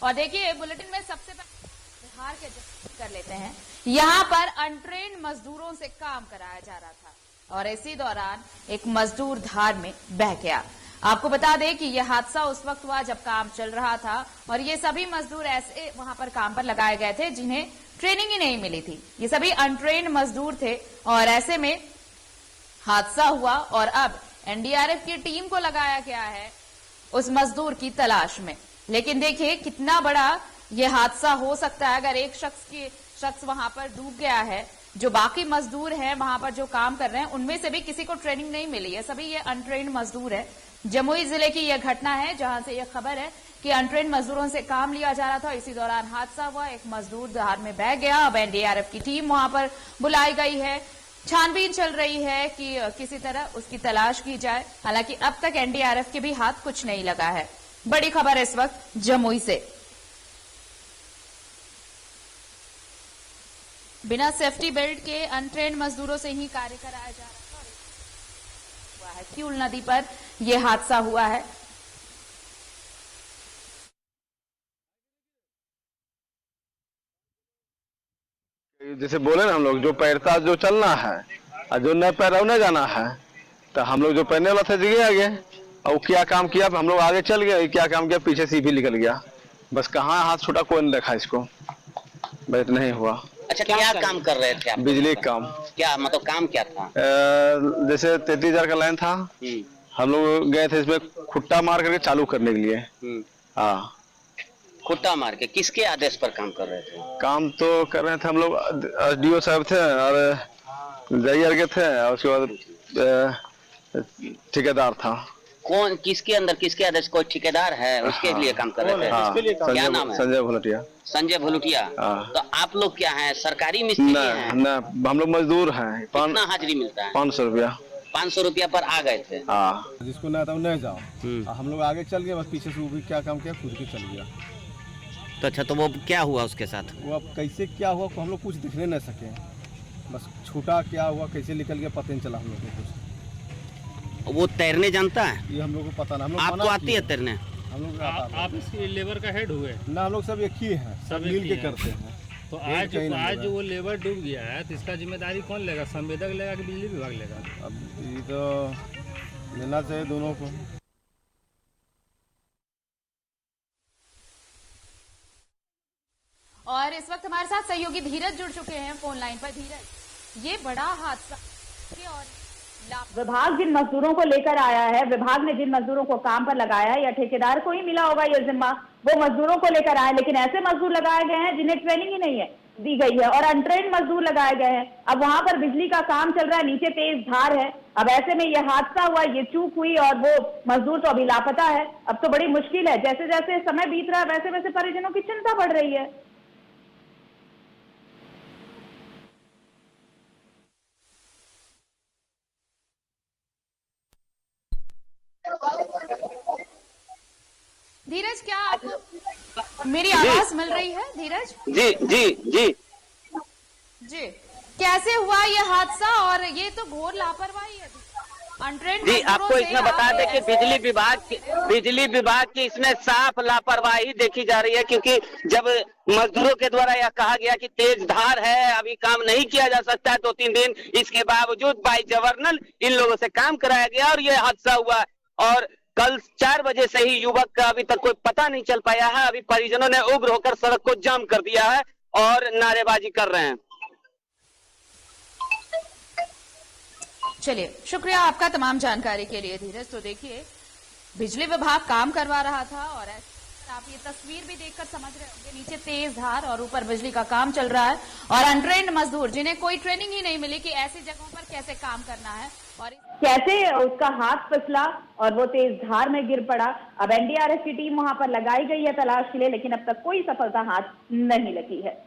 और देखिए बुलेटिन में सबसे पहले बिहार के कर लेते हैं। यहाँ पर अनट्रेन्ड मजदूरों से काम कराया जा रहा था और इसी दौरान एक मजदूर धार में बह गया। आपको बता दें कि यह हादसा उस वक्त हुआ जब काम चल रहा था और ये सभी मजदूर ऐसे वहां पर काम पर लगाए गए थे जिन्हें ट्रेनिंग ही नहीं मिली थी। ये सभी अनट्रेन्ड मजदूर थे और ऐसे में हादसा हुआ और अब एनडीआरएफ की टीम को लगाया गया है उस मजदूर की तलाश में। लेकिन देखिए कितना बड़ा यह हादसा हो सकता है अगर एक शख्स वहां पर डूब गया है। जो बाकी मजदूर हैं वहां पर जो काम कर रहे हैं उनमें से भी किसी को ट्रेनिंग नहीं मिली है, सभी ये अनट्रेन्ड मजदूर है। जमुई जिले की यह घटना है जहां से यह खबर है कि अनट्रेन्ड मजदूरों से काम लिया जा रहा था। इसी दौरान हादसा हुआ, एक मजदूर धार में बह गया। अब एनडीआरएफ की टीम वहां पर बुलाई गई है, छानबीन चल रही है कि किसी तरह उसकी तलाश की जाए। हालांकि अब तक एनडीआरएफ के भी हाथ कुछ नहीं लगा है। बड़ी खबर इस वक्त जमुई से। बिना सेफ्टी बेल्ट के अनट्रेन्ड मजदूरों से ही कार्य कराया जा रहा है। किउल नदी पर यह हादसा हुआ है। जैसे बोले ना हम लोग जो पैरता जो चलना है और जो न पैर न जाना है, तो हम लोग जो पैरने वाला था जगह आगे और क्या काम किया, हम लोग आगे चल गए, क्या काम किया पीछे से भी निकल गया। बस कहाँ हाथ छूटा कोई नहीं देखा इसको, बस नहीं हुआ। अच्छा, क्या काम कर रहे थे आप? बिजली का काम। क्या मतलब काम क्या था? जैसे 33,000 का लाइन था, हम लोग गए थे इसमें खुट्टा मार करके चालू करने के लिए। हाँ, खुट्टा मार के किसके आदेश पर काम कर रहे थे? काम तो कर रहे थे हम लोग, एसडीओ साहब थे और जैयर के थे और उसके बाद ठेकेदार था। कौन किसके अंदर किसके आदेश? कोई ठेकेदार है उसके लिए काम कर रहे थे? हाँ, क्या नाम है? संजय भुलटिया। संजय भुलटिया। तो आप लोग क्या हैं, सरकारी मिस्त्री हैं? न, हम लोग मजदूर हैं। कितना हाजिरी मिलता है? 500 रुपया। 500 रुपया पर आ गए थे। हाँ, जिसको ना था वो नहीं जाओ। हम लोग आगे चल गए, बस पीछे से वो भी क्या काम किया, खुद के चल गया। तो अच्छा, तो वो क्या हुआ उसके साथ? वो अब कैसे क्या हुआ हम लोग कुछ दिखने नहीं सके, बस छूटा क्या हुआ कैसे निकल गया पता नहीं चला हम लोग को कुछ। वो तैरने जानता है? ये हम लोग को पता ना। हम लोग आपको आती है तैरने? हम लोग आप इसके लेबर का हेड हुए ना, हम लोग सब एक ही हैं, सब मिल के करते हैं। तो आज वो लेबर डूब गया है तो इसका जिम्मेदारी कौन लेगा? संवेदक लेगा कि बिजली विभाग लेगा? अब ये तो लेना चाहिए दोनों को। और इस वक्त हमारे साथ सहयोगी धीरज जुड़ चुके हैं फोन लाइन पर। धीरज, ये बड़ा हादसा और विभाग जिन मजदूरों को लेकर आया है, विभाग ने जिन मजदूरों को काम पर लगाया है या ठेकेदार को ही मिला होगा ये जिम्मा, वो मजदूरों को लेकर आए, लेकिन ऐसे मजदूर लगाए गए हैं जिन्हें ट्रेनिंग ही नहीं है दी गई है और अनट्रेन्ड मजदूर लगाए गए हैं। अब वहां पर बिजली का काम चल रहा है, नीचे तेज धार है। अब ऐसे में यह हादसा हुआ, ये चूक हुई और वो मजदूर तो अभी लापता है। अब तो बड़ी मुश्किल है, जैसे जैसे समय बीत रहा है वैसे वैसे परिजनों की चिंता बढ़ रही है। धीरज, क्या आपको मेरी आवाज मिल रही है? धीरज जी जी जी जी, कैसे हुआ ये हादसा? और ये तो घोर लापरवाही है अनट्रेन्ड जी। आपको इसमें बता दें कि बिजली विभाग की इसमें साफ लापरवाही देखी जा रही है, क्योंकि जब मजदूरों के द्वारा यह कहा गया कि तेज धार है, अभी काम नहीं किया जा सकता है 2-3 दिन, इसके बावजूद बाई जबरन इन लोगों से काम कराया गया और यह हादसा हुआ। और कल 4 बजे से ही युवक का अभी तक कोई पता नहीं चल पाया है। अभी परिजनों ने उग्र होकर सड़क को जाम कर दिया है और नारेबाजी कर रहे हैं। चलिए, शुक्रिया आपका तमाम जानकारी के लिए धीरज। तो देखिए, बिजली विभाग काम करवा रहा था और आप ये तस्वीर भी देखकर समझ रहे होंगे, नीचे तेज धार और ऊपर बिजली का काम चल रहा है और अनट्रेन्ड मजदूर जिन्हें कोई ट्रेनिंग ही नहीं मिली कि ऐसी जगहों पर कैसे काम करना है और कैसे उसका हाथ फिसला और वो तेज धार में गिर पड़ा। अब एनडीआरएफ की टीम वहां पर लगाई गई है तलाश के लिए, लेकिन अब तक कोई सफलता हाथ नहीं लगी है।